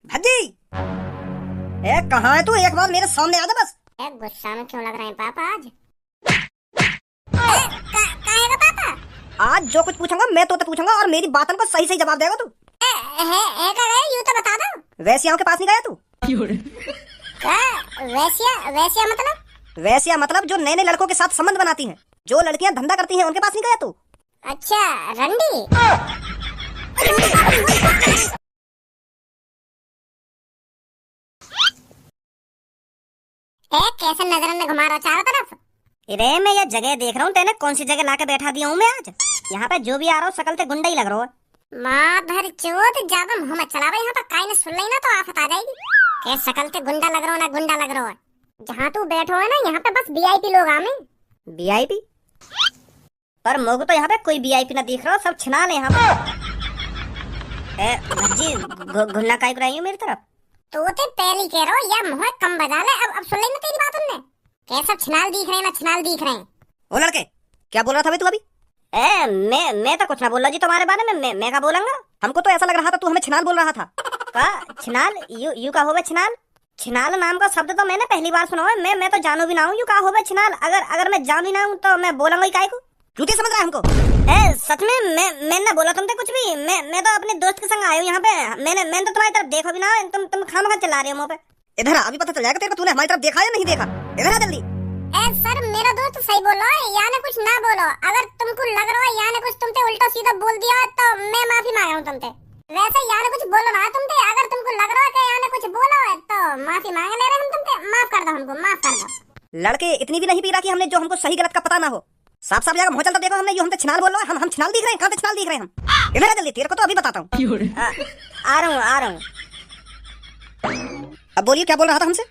भज्जी, ए कहाँ है तू? एक बार मेरे सामने आ जा बस। गुस्सा में क्यों लग रहे हैं पापा आज? काहेगा पापा? आज जो कुछ पूछूंगा मैं तो पूछूंगा और मेरी बातों को सही सही जवाब देगा तू। है का गए यूं तो बता दो। वैश्याओं के पास नहीं गया तू? का वैश्या वैश्या मतलब? वैश्या मतलब जो नए नए लड़कों के साथ संबंध बनाती हैं, जो लड़कियां धंधा करती हैं, उनके पास नहीं गया तू? अच्छा रंडी। कैसे नजर में घुमा रहा चारों तरफ? अरे मैं ये जगह देख रहा हूँ, तेने कौन सी जगह लाके बैठा दिया हूँ मैं आज? यहाँ पे जो भी आ रहा हूँ शकल से गुंडा ही लग रहा है। माँ भर चोट ज्यादा मुंह मत चलावे, यहाँ पर काई ने सुन ली ना तो आफत आ जाएगी। के शकल से गुंडा लग रहा हो ना गुंडा लग रहा है। जहाँ तू बैठो है ना यहाँ पे बस वीआईपी लोग आमे। वीआईपी? पर मुझे तो यहाँ पे कोई वीआईपी ना दिख रहा, सब छिनाल है यहाँ पे। भज्जी घुन्ना काई कराई हो मेरी तरफ? तू तो पहले कह रहा हो या मुंह कम बजा ले। अब सुन लेना तेरी बात उनने। कैसा छिनाल दिख रहे हैं ना छिनाल दिख रहे हैं। ओ लड़के, क्या बोल रहा था भाई तू अभी? मैं तो कुछ ना बोल रहा जी तुम्हारे बारे में। मैं क्या बोलूंगा? हमको तो ऐसा लग रहा था तू हमें छिनाल बोल रहा था। का छिनाल? यू का होवे छिनाल? छिनाल नाम का शब्द तो मैंने पहली बार सुना है। मैं तो जानू भी ना हूँ यू का होवे छिनाल। अगर मैं जान भी ना हूँ तो मैं बोलूंगा ही काहे को? झूठे समझ रहा है हमको? सच में मैं ना बोला तुमसे कुछ भी। मैं तो अपने दोस्त के संग आया हूँ यहाँ पे। मैंने तो तुम्हारी तरफ देखा भी ना। तुम खामखा चला रहे हो मुंह पे। इधर अभी पता चल जाएगा तेरे को तूने हमारी तरफ देखा या नहीं देखा। इधर आ जल्दी। सर मेरा दोस्त सही बोल रहा है, याने कुछ ना बोलो। अगर तुमको लग रहा है याने कुछ तुमसे उल्टा सीधा बोल दिया तो मैं माफी मांग रहा हूँ तुमसे। वैसे याने कुछ बोल रहा है तुमसे, अगर तुमको लग रहा है कि याने कुछ बोला है तो माफी मांग ले रहे हम तुमसे। माफ कर दो हमको, माफ कर दो। लड़के इतनी भी नहीं पी रहा कि हमने जो हमको सही गलत का पता ना हो। साफ साफ जगह चलता देखो हमने, यो हमसे छिनाल बोल रहा है। हम छिनाल दिख रहे हैं? कहाँ से छिनाल दिख रहे हैं हम? इधर आ जल्दी, तेरे को तो अभी बताता हूँ। आ रहा हूँ। अब बोलिए क्या बोल रहा था हमसे?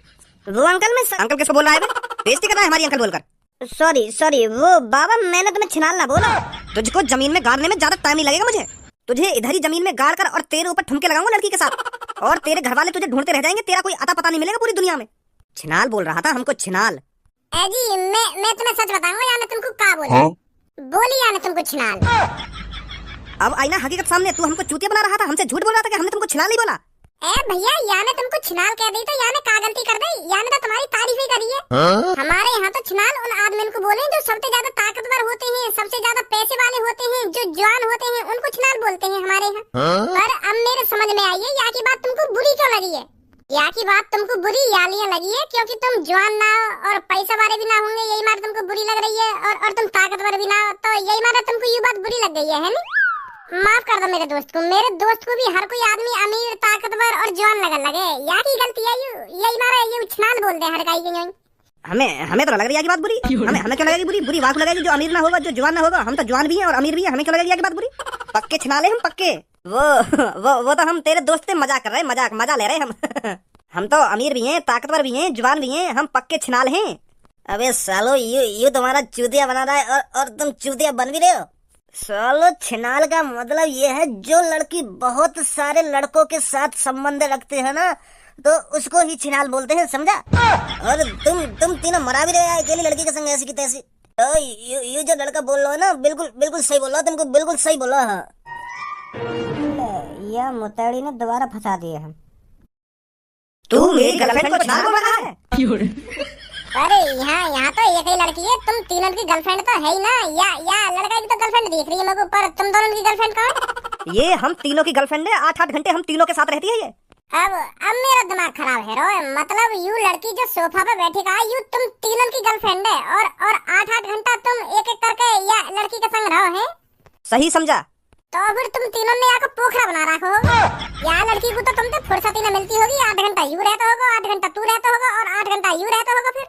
वो अंकल में अंकल किसको बोल रहा है? बेइज्जती कर रहा है हमारी अंकल बोलकर। सॉरी वो बाबा, मैंने तुम्हें छिनाल ना बोला। तुझको जमीन में गाड़ने में ज्यादा टाइम नहीं लगेगा मुझे। तुझे इधर ही जमीन में गाड़ कर और तेरे ऊपर ठुमके लगाऊंगा लड़की के साथ, और तेरे घर वाले तुझे ढूंढते रह जाएंगे। तेरा कोई अता पता नहीं मिलेगा पूरी दुनिया में। छिनाल बोल रहा था हमको, छिनाल। जी मैं तुम्हें सच बताऊंगा, याने तुमको क्या बोला? बोली याने तुमको छिनाल। अब आईना हकीकत सामने, तू हमको चूतिया बना रहा था, हमसे झूठ बोल रहा था कि हमने तुमको छिनाल नहीं बोला। भैया याने तुमको छिनाल कह दी तो याने का गलती कर दी? याने तो तुम्हारी तारीफ ही करी है। हमारे यहाँ तो छिनाल उन आदमी को बोले जो सबसे ज्यादा ताकतवर होते हैं, सबसे ज्यादा पैसे वाले होते हैं, जो जवान होते हैं, उनको छिनाल बोलते हैं हमारे यहाँ। पर अब मेरे समझ में आई है यहाँ की बात तुमको बुरी क्यों लगी है। यहाँ की बात तुमको बुरी यालियाँ लगी है क्योंकि तुम जवान ना हो और पैसा वाले भी ना होंगे, यही बात तुमको बुरी लग रही है। और तुम ताकतवर भी ना हो तो यही बात तुमको ये बात बुरी लग गई है ना? माफ कर दो मेरे दोस्त को। मेरे दोस्त को भी हर कोई आदमी अमीर ताकतवर और जवान लगन लगे, यहाँ की गलती है। यही मारा ये उछनाल बोल दे हर काई के। हमें तो लग रही है की बात बुरी। हमें क्यों लगेगी बुरी? बुरी बात लगेगी जो अमीर ना होगा, जो जवान ना होगा। हम तो जवान भी हैं और अमीर भी हैं, हमें क्यों लगेगी की बात बुरी? पक्के छिनाले हम, पक्के। वो तो हम तेरे दोस्त से मजाक कर रहे हैं, मजा ले रहे हैं हम। हम तो अमीर भी हैं, ताकतवर भी हैं, जवान भी हैं, हम पक्के छिनाल हैं। अबे सालो, यू तुम्हारा चूतिया बना रहा है और तुम चूतिया बन भी रहे हो। सालो छिनाल का मतलब ये है जो लड़की बहुत सारे लड़कों के साथ संबंध रखते हैं ना, तो उसको ही छिनाल बोलते हैं, समझा? और तुम तीनों मरा भी रहे अकेली लड़की के संग ऐसी की तैसी। तो ये जो लड़का बोल रहा है ना, बिल्कुल सही बोल रहा है, तुमको बिल्कुल सही बोला है। यह मुतैड़ी ने दोबारा फंसा दिया हम। तू मेरी गर्लफ्रेंड को छिनाल बोल रहा है? अरे यहाँ तो एक ही लड़की है, तुम तीनों की गर्लफ्रेंड तो है ही ना। या लड़का की तो गर्लफ्रेंड दिख रही है मेरे को, पर तुम दोनों की गर्लफ्रेंड कौन? ये हम तीनों की गर्लफ्रेंड है। 8-8 घंटे हम तीनों के साथ रहती है ये। अब मेरा दिमाग खराब है रो। मतलब यू लड़की जो सोफा पे बैठी का यू तुम तीनों की गर्लफ्रेंड है और 8-8 घंटा तुम एक करके या लड़की के संग रहो है? सही समझा? तो फिर तुम तीनों ने आकर पोखरा बना रखा होगा। यहाँ लड़की को तो तुमसे फुर्सत ही न मिलती होगी। 8 घंटा यू रहता होगा, 8 घंटा तू रहता होगा और 8 घंटा यू रहता होगा। फिर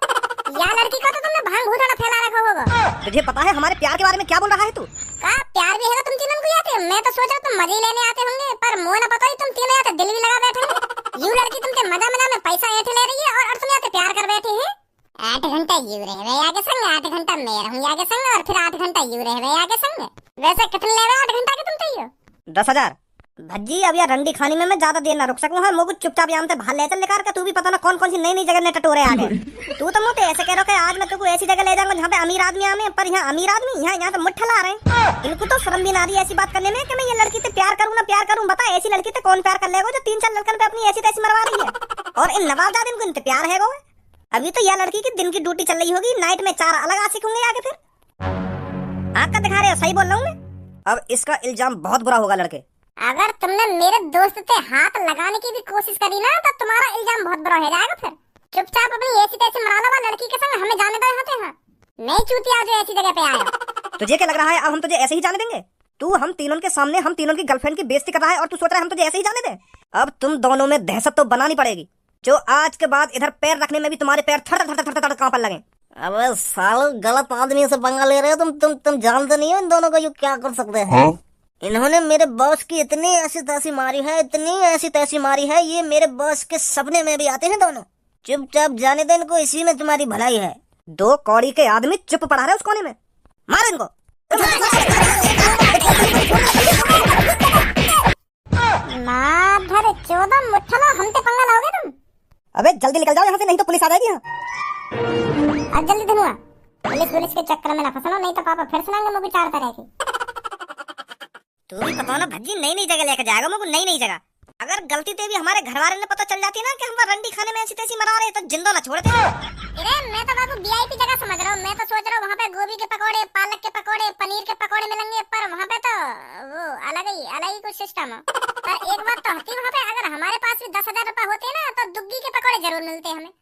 यहाँ लड़की को तो तुमने भांग भूतड़ा फैला रखा होगा। तुझे पता है हमारे प्यार के बारे में क्या बोल रहा है तू? का प्यार भी है तुम तीनों को आते? मैं तो सोच रहा तुम मजे लेने आते होंगे, पर मुँह न पता ही तुम तीनों आते दिल भी लगा बैठे। यू लड़की तुमसे मजा में पैसा ऐसे ले रही है और तुम आते प्यार कर बैठे हैं। 8 घंटा यू रहे आगे संग, 8 घंटा मैं रहूँ आगे संग, और फिर 8 घंटा यू रहे आगे संग। वैसे कितने ले रहे 8 घंटा के तुम चाहिए? 10,000। भज्जी अब यार रंडी खाने में मैं ज्यादा देर ना रुक सकूं। हाँ मुझे चुपचाप यहाँ से बाहर ले चल लेकर के। तू भी पता ना कौन कौन सी नई नई जगह ने टटोरे आ गए। तू तो मुझे ऐसे कह रहा है आज मैं तुमको ऐसी जगह ले जाऊंगा जहाँ पे अमीर आदमी आवे, पर यहाँ अमीर आदमी यहाँ तो मुट्ठा ला रहे हैं। इनको तो शर्म भी ना आ रही ऐसी बात करने में कि मैं ये लड़की से प्यार करूँ ना प्यार करूँ। बता ऐसी लड़की से कौन प्यार कर लेगा जो 3-4 लड़कन पे अपनी ऐसी तैसी मरवा रही है। और इन नवाबजादे इनको इनसे प्यार है गो। अभी तो यह लड़की की दिन की ड्यूटी चल रही होगी, नाइट में 4 अलग आशिक होंगे आगे। फिर आँख का दिखा रहे हो, सही बोल रहा हूँ मैं। अब इसका इल्जाम बहुत बुरा होगा लड़के। अगर तुमने मेरे दोस्त से हाथ लगाने की भी कोशिश करी ना तो तुम्हारा इल्जाम बहुत बड़ा हो जाएगा। फिर चुपचाप अपनी ऐसी तैसी मरा लो लड़की के संग, हमें जाने दो यहाँ से। हाँ नहीं चूतिया जो ऐसी जगह पे आया। तुझे क्या लग रहा है अब हम तुझे ऐसे ही जाने देंगे? तू हम तीनों के सामने हम तीनों की गर्लफ्रेंड की बेइज्जती कर रहा है और तू सोच रहा है हम तुझे ऐसे ही जाने दे? अब तुम दोनों में दहशत तो बनानी पड़ेगी, जो आज के बाद इधर पैर रखने में भी तुम्हारे पैर थड़ थड़ थड़ थड़ कांपने लगे। अबे सालो गलत आदमी से पंगा ले रहे हो तुम जानते नहीं हो इन दोनों को ये क्या कर सकते हैं। इन्होंने मेरे बॉस की इतनी ऐसी तैसी मारी है, इतनी ऐसी तैसी मारी है, ये मेरे बॉस के सपने में भी आते हैं दोनों। चुपचाप जाने दे इनको, इसी में तुम्हारी भलाई है। 2 कौड़ी के आदमी चुप पड़ा रहे उस कोने में, मार इनको। माधर 14 मुठ्ठला हमसे पंगा लाओगे तुम। अबे जल्दी निकल जाओ यहाँ से, नहीं तो पुलिस आ जाएगी यहाँ। अब जल्दी धनुआ, पुलिस के चक्कर में ना फंसना, नहीं तो पापा फिर सुनाएंगे मुझे 4 तरह की। तू भी पता ना भज्जी नई नई जगह लेकर जाएगा मुझे, नई नई जगह। अगर गलती से भी हमारे घर वाले ने पता चल जाती ना कि हम रंडी खाने में ऐसी तैसी मरा रहे तो जिंदा ना छोड़ते। अरे मैं तो बाबू वीआईपी जगह समझ रहा हूँ। मैं तो सोच रहा हूँ वहाँ पे गोभी के पकौड़े, पालक के पकौड़े, पनीर के पकौड़े मिलेंगे, पर वहाँ पे तो वो अलग ही कुछ सिस्टम है। पर एक बात तो हती वहाँ पे, अगर हमारे पास भी 10,000 रुपए होते ना तो दुग्गी के पकौड़े जरूर मिलते हमें।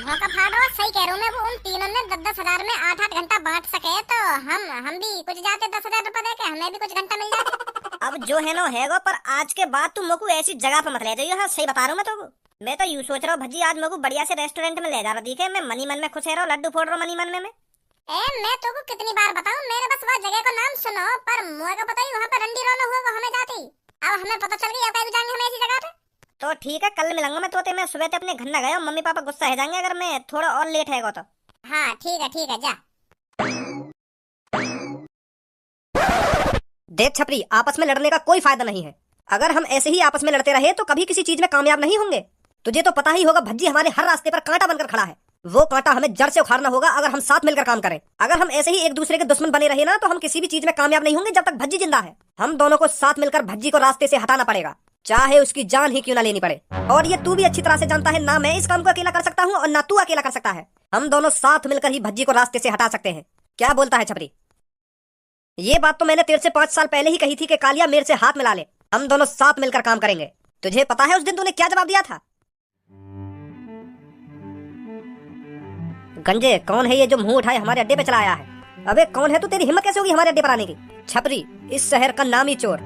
मौका फाड़ रहा, सही कह रहा हूँ मैं। वो उन तीनों ने 10-10 हजार में 8-8 घंटा बांट सके तो हम भी कुछ जाते 10,000 रुपए देके, हमें भी कुछ घंटा मिल जाते। अब जो है ना हैगो, पर आज के बाद तुम मोको ऐसी जगह पे मत ले जाइयो। हाँ सही बता रहा हूँ मैं तो। मैं तो यूँ सोच रहा हूँ भज्जी आज मोको बढ़िया से रेस्टोरेंट में ले जा रहा दिखे, मैं मनी मन में खुश रहा हूँ, लड्डू फोड़ रहा हूँ मनी मन में। मैं तो को कितनी बार बताऊं, मेरे बस वह जगह का नाम सुनो, पर मुझे को पता ही वहाँ पर रंडी रोना हुआ वो हमें जाती। अब हमें पता चल गया अब जाएंगे हम ऐसी जगह पे। तो ठीक है, कल मिलूंगा मैं तोते। मैं सुबह से अपने घर न गया, मम्मी पापा गुस्सा हो जाएंगे अगर मैं थोड़ा और लेट है तो। हाँ ठीक है जा। देख छपरी, आपस में लड़ने का कोई फायदा नहीं है। अगर हम ऐसे ही आपस में लड़ते रहे तो कभी किसी चीज में कामयाब नहीं होंगे। तुझे तो पता ही होगा भज्जी हमारे हर रास्ते पर कांटा बनकर खड़ा है। वो कांटा हमें जड़ से उखाड़ना होगा अगर हम साथ मिलकर काम करें। अगर हम ऐसे ही एक दूसरे के दुश्मन बने रहे ना तो हम किसी भी चीज में कामयाब नहीं होंगे जब तक भज्जी जिंदा है। हम दोनों को साथ मिलकर भज्जी को रास्ते से हटाना पड़ेगा, चाहे उसकी जान ही क्यों ना लेनी पड़े। और ये तू भी अच्छी तरह से जानता है, ना मैं इस काम को अकेला कर सकता हूँ और ना तू अकेला कर सकता है। हम दोनों साथ मिलकर ही भज्जी को रास्ते से हटा सकते हैं। क्या बोलता है छपरी? ये बात तो मैंने तेरे से 5 साल पहले ही कही थी कि कालिया मेरे से हाथ मिला ले, हम दोनों साथ मिलकर काम करेंगे। तुझे पता है उस दिन तूने क्या जवाब दिया था? गंजे, कौन है ये जो मुंह उठाए हमारे अड्डे पे चला आया है? अबे कौन है तू? तेरी हिम्मत कैसे होगी हमारे अड्डे पर आने की? छपरी, इस शहर का नामी चोर।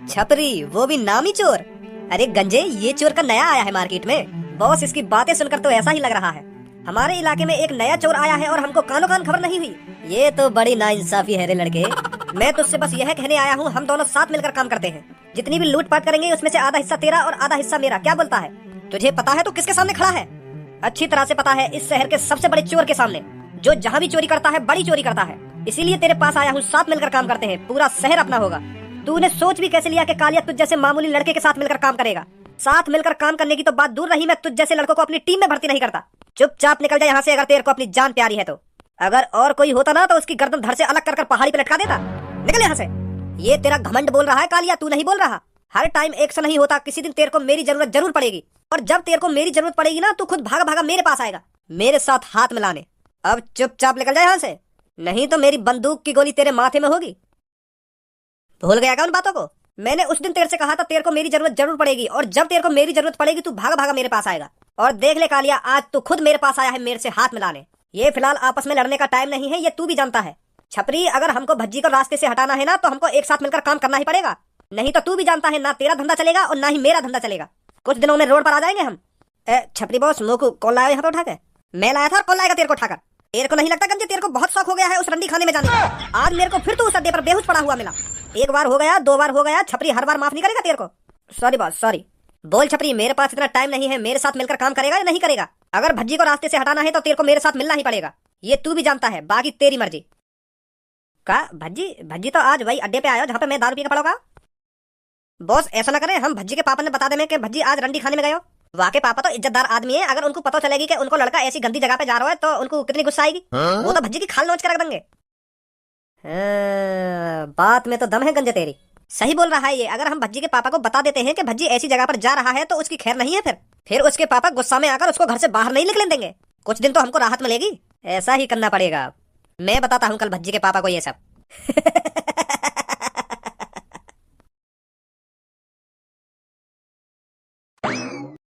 छपरी, वो भी नामी चोर? अरे गंजे, ये चोर का नया आया है मार्केट में। बॉस, इसकी बातें सुनकर तो ऐसा ही लग रहा है हमारे इलाके में एक नया चोर आया है और हमको कानों कान खबर नहीं हुई। ये तो बड़ी नाइंसाफी है रे लड़के। मैं तुझसे बस यह कहने आया हूँ, हम दोनों साथ मिलकर काम करते हैं। जितनी भी लूटपाट करेंगे उसमें से आधा हिस्सा तेरा और आधा हिस्सा मेरा। क्या बोलता है? तुझे पता है तू किसके सामने खड़ा है? अच्छी तरह से पता है, इस शहर के सबसे बड़े चोर के सामने, जो जहाँ भी चोरी करता है बड़ी चोरी करता है। इसीलिए तेरे पास आया हूँ, साथ मिलकर काम करते हैं, पूरा शहर अपना होगा। तूने सोच भी कैसे लिया कि कालिया तुझ जैसे मामूली लड़के के साथ मिलकर काम करेगा? साथ मिलकर काम करने की तो बात दूर रही, मैं तुझ जैसे लड़कों को अपनी टीम में भर्ती नहीं करता। चुपचाप निकल जा यहाँ से अगर तेरे को अपनी जान प्यारी है तो। अगर और कोई होता ना तो उसकी गर्दन धड़ से अलग कर पहाड़ी पे लटका देता। निकल यहाँ से। ये तेरा घमंड बोल रहा है कालिया, तू नहीं बोल रहा। हर टाइम एक सा नहीं होता, किसी दिन तेरे को मेरी जरूरत जरूर पड़ेगी, और जब तेरे को मेरी जरूरत पड़ेगी ना तो खुद भागा भागा मेरे पास आएगा, मेरे साथ हाथ मिलाने। अब चुपचाप निकल जा यहाँ से, नहीं तो मेरी बंदूक की गोली तेरे माथे में होगी। भूल गया क्या उन बातों को? मैंने उस दिन तेरे से कहा था तेरे को मेरी जरूरत जरूर पड़ेगी, और जब तेरे को मेरी जरूरत पड़ेगी तू भागा भागा मेरे पास आएगा। और देख ले कालिया, आज तू खुद मेरे पास आया है मेरे से हाथ मिलाने। ये फिलहाल आपस में लड़ने का टाइम नहीं है, ये तू भी जानता है। छपरी, अगर हमको भज्जी को रास्ते से हटाना है ना तो हमको एक साथ मिलकर काम करना ही पड़ेगा, नहीं तो तू भी जानता है ना तेरा धंधा चलेगा और ना ही मेरा धंधा चलेगा। कुछ दिनों में रोड पर आ जाएंगे हम। छपरी बॉस, मोकू कौन लाया यहाँ पे उठाकर? मैं लाया था। और कौन लाएगा तेरे को उठाकर? तेरे को नहीं लगता गंजे तेरे को बहुत शौक हो गया है उस रंडी खाने में जाने का? आज मेरे को फिर तो उस अड्डे पर बेहोश पड़ा हुआ मिला। एक बार हो गया, 2 बार हो गया, छपरी हर बार माफ नहीं करेगा तेरे को? Sorry boss, sorry. बोल छपरी, मेरे पास इतना टाइम नहीं है, मेरे साथ मिलकर काम करेगा या नहीं करेगा? अगर भज्जी को रास्ते से हटाना है तो तेरे को मेरे साथ मिलना ही पड़ेगा, ये तू भी जानता है, बाकी तेरी मर्जी। का भज्जी भज्जी तो आज वही अड्डे पे आयो जहाँ पे मैं दारू पी के पड़ोगा। बॉस ऐसा ना करे, हम भज्जी के पापा ने बता दे कि भज्जी आज रंडी खाने में गयो। वाके पापा तो इज्जतदार आदमी है, अगर उनको पता चलेगी कि उनको लड़का ऐसी गंदी जगह पे जा रहा है तो उनको कितनी गुस्सा आएगी। वो तो भज्जी की खाल नोच के रख देंगे। बात में तो दम है गंजे तेरी, सही बोल रहा है ये। अगर हम भज्जी के पापा को बता देते हैं कि भज्जी ऐसी जगह पर जा रहा है तो उसकी खैर नहीं है, फिर उसके पापा गुस्सा में आकर उसको घर से बाहर नहीं निकलने देंगे। कुछ दिन तो हमको राहत मिलेगी। ऐसा ही करना पड़ेगा। मैं बताता हूँ कल भज्जी के पापा को ये सब।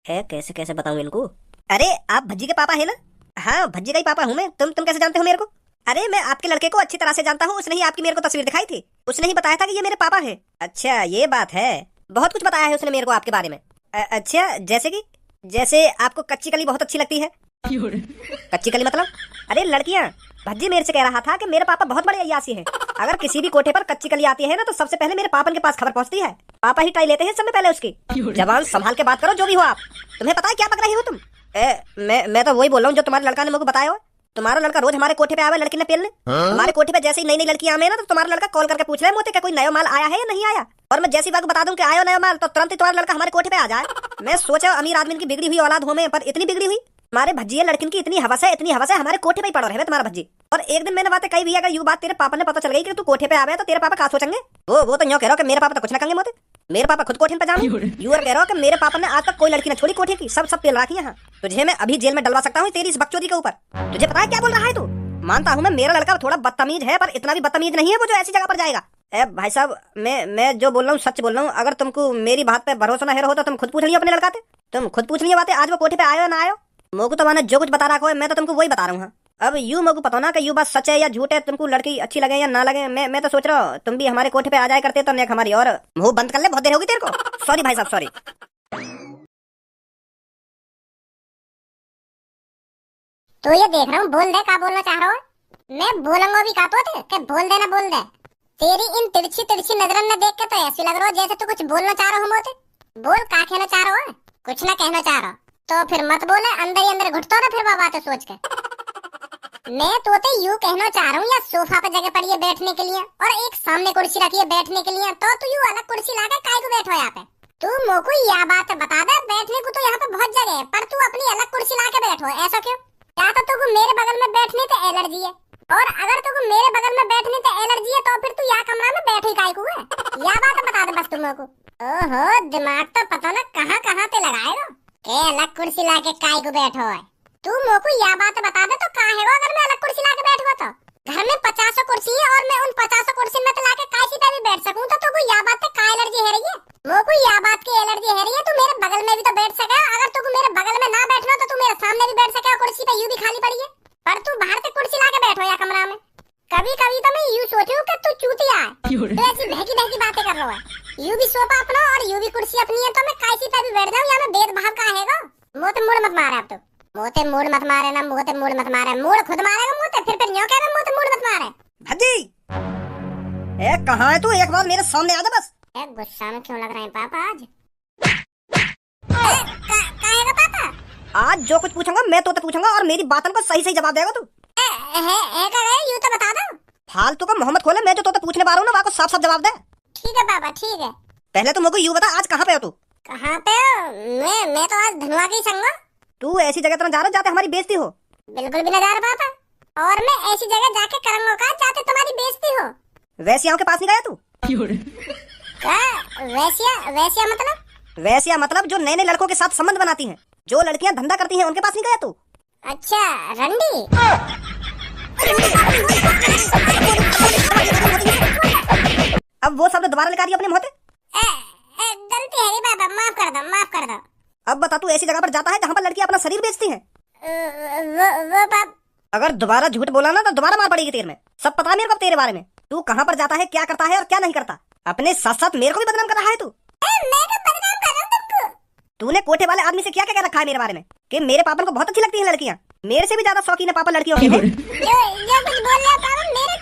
है कैसे कैसे बताऊं इनको। अरे आप भज्जी के पापा है ना? हाँ भज्जी का ही पापा हूँ मैं। तुम कैसे जानते हो मेरे को? अरे मैं आपके लड़के को अच्छी तरह से जानता हूँ, उसने ही आपकी मेरे को तस्वीर दिखाई थी। उसने ही बताया था कि ये मेरे पापा हैं। अच्छा ये बात है, बहुत कुछ बताया है उसने मेरे को आपके बारे में। अच्छा जैसे आपको कच्ची कली बहुत अच्छी लगती है। कच्ची कली मतलब? अरे लड़कियाँ, भज्जी मेरे से कह रहा था कि मेरे पापा बहुत बड़े अय्यासी हैं। अगर किसी भी कोठे पर कच्ची कली आती है ना तो सबसे पहले मेरे पापा के पास खबर पहुंचती है। पापा ही टाई लेते हैं सबसे पहले उसकी। जवान संभाल के बात करो जो भी हो आप। तुम्हें पता है क्या पक रही हो तुम? मैं तो वही बोल रहा हूँ जो तुम्हारे लड़का ने मुझे बताया हो। तुम्हारा लड़का रोज हमारे कोठे पे आया लड़की ने पेलने। हमारे कोठे पे जैसे ही नई नई लड़कियां आवे ना तो तुम्हारा लड़का कॉल करके पूछ रहे मोते क्या कोई नया माल आया है या नहीं आया। और मैं जैसी बात बता दूं कि आयो नया माल तो तुरंत ही तुम्हारा लड़का हमारे कोठे पे आ जाए। मैं सोचा अमीर आदमी की बिगड़ी हुई औलाद हो में, पर इतनी बिगड़ी हुई। हमारे भज्जी लड़किन की इतनी हवस है हमारे कोठे पे ही पड़ रहे तुम्हारा भज्जी। और एक दिन मैंने बातें कही भी, अगर यू बात तेरे पापा ने पता चल गई कि तू कोठे पे आवे तो तेरे पापा क्या सोचेंगे? वो तो यूं कह रहा कि मेरे पापा तो कुछ ना कहेंगे मोते। मेरे पापा खुद कोठे पे जाने। यू कह रहा हो कि मेरे पापा ने आज तक कोई लड़की ना छोड़ी कोठे की, सब पेल रखी यहाँ। तुझे मैं अभी जेल में डलवा सकता हूँ तेरी इस बकचोदी के ऊपर। तुझे पता है क्या बोल रहा है तू? मानता हूँ मैं मेरा लड़का थोड़ा बदतमीज है, पर इतना भी बदतमीज नहीं है वो जो ऐसी जगह पर जाएगा। भाई साहब मैं जो बोल रहा हूँ सच बोल रहा हूँ। अगर तुमको मेरी बात पे भरोसा ना हो तो तुम खुद पूछ लियो अपने लड़का से। तुम खुद पूछ लियो बातें, आज वो कोठे पे आयो ना आयो। मोको तो मैंने जो कुछ बता रखा है मैं तो तुमको वही बता रहा हूँ। अब यू मोको पता ना कि यू बात सच है या झूठ है, तुमको लड़की अच्छी लगे या ना लगे। मैं तो सोच रहा हूँ तुम भी हमारे कोठे पे आ जाया करते तो नेक हमारी और मुंह बंद कर ले, बहुत देर होगी तेरे को। सॉरी भाई साहब सॉरी। तो ये देख रहा हूँ, बोल दे क्या बोलना चाह रहा हो। मैं बोलूंगा भी कातो थे कि बोल देना बोल दे। तेरी इन तिरछी तिरछी नजरन ने देख के तो ऐसे लग रहा हो जैसे तू कुछ बोलना चाह रहा हो मोते। बोल क्या कहना चाह रहा हो? कुछ ना कहना चाह रहा तो फिर मत बोले, अंदर ही अंदर घुटता ना फिर बात सोच के। मैं तो यूं कहना चाह रहा हूँ, या सोफा पे जगह पड़ी है बैठने के लिए और एक सामने कुर्सी रखी है बैठने के लिए, तो तू यूं अलग कुर्सी लाके काय को बैठो यहाँ पे। तू मोको यह बात बता दे, बैठने को तो यहाँ पे बहुत जगह है, पर तू अपनी अलग कुर्सी लाके बैठो। ऐसा क्यों? या तो तुमको मेरे बगल में बैठने से एलर्जी है, और अगर तुमको मेरे बगल में बैठने से एलर्जी है तो फिर तू यहाँ कमरा में बैठे काय को है? यह बात बता दे बस तुमको। ओहो दिमाग तो पता ना कहाँ पे लगाएगा के अलग कुर्सी लाके काय को बैठो है। तू मोको यह बात बता दे तो कहाँ है वो अगर मैं अलग कुर्सी लाके बैठूंगा तो? घर में 50 कुर्सी है और मैं उन 50 कुर्सी में तो लाके काशी पे भी बैठ सकूं, तो तुमको यह बात पे का एलर्जी है रही है? मोको यह बात की एलर्जी है रही है, तू मेरे बगल में भी तो बैठ सके। अगर तुमको मेरे बगल में ना बैठना तो तू मेरे सामने भी बैठ सके, कुर्सी पे यूं भी खाली पड़ी है। पर तू बाहर से कुर्सी लाके बैठो या कमरा में। कभी कभी तो मैं यूं सोचूं कि तू चूतिया है, तो ऐसी बहकी बहकी बातें कर रहा है। यूं भी सोफा अपना और यूं भी कुर्सी अपनी है, तो मैं काशी पे भी बैठ जाऊं, या मैं भेदभाव का है? मोते मुड़ मत मारे। अब तो मोते मुड़ मत मारे ना, मोते मुड़ मत मारे। मुड़ खुद मारेगा मोते, फिर न्यों कह रहा मोते मुड़ मत मारे। भज्जी कहाँ है तू? एक बार मेरे सामने आ जा बस। गुस्सा में क्यों लग रहे हैं पापा आज? कहेगा पापा? आज जो कुछ पूछूंगा मैं तो पूछूंगा और मेरी बातों का सही जवाब देगा तू। यूं तो बता दो। फालतू का मोहम्मद खोले, मैं जो तो पूछने पा रहा हूँ ना वहाँ को साफ साफ जवाब दे। ठीक है पापा ठीक है। पहले तो मुझको यूं बता आज कहाँ पे हो तू? कहाँ पे? मैं तो आज धनवा की संगा। तू ऐसी जगह तरह जा रहा जाते हमारी बेइज्जती हो? बिल्कुल भी न जा रहा पापा, और मैं ऐसी जगह जाके करूंगा का जाते तुम्हारी बेइज्जती हो। वैसियाओं के पास नहीं गया तू? वैसिया मतलब? वैसिया मतलब जो नए नए लड़कों के साथ संबंध बनाती हैं, जो लड़कियां धंधा करती हैं, उनके पास नहीं गया तू? अच्छा रंडी। अब वो शब्द दोबारा निकालिए अपने मुंह से। गलती है बाबा, माफ कर दो। अब बता तू ऐसी जगह पर जाता है जहाँ पर लड़कियां अपना शरीर बेचती हैं? वो बाप। अगर दोबारा झूठ बोला ना तो दोबारा मार पड़ेगी तेरे में। सब पता है मेरे को तेरे बारे में, तू कहाँ पर जाता है, क्या करता है और क्या नहीं करता। अपने साथ साथ मेरे को भी बदनाम कर रहा है तू। मैं तो बदनाम कर रहा हूं तुमको। तूने कोठे वाले आदमी से क्या क्या कह रखा है मेरे बारे में कि मेरे पापा को बहुत अच्छी लगती है लड़कियां, मेरे से भी ज्यादा शौकीन है पापा लड़कियों के। जो कुछ बोल रहा पापा, मेरे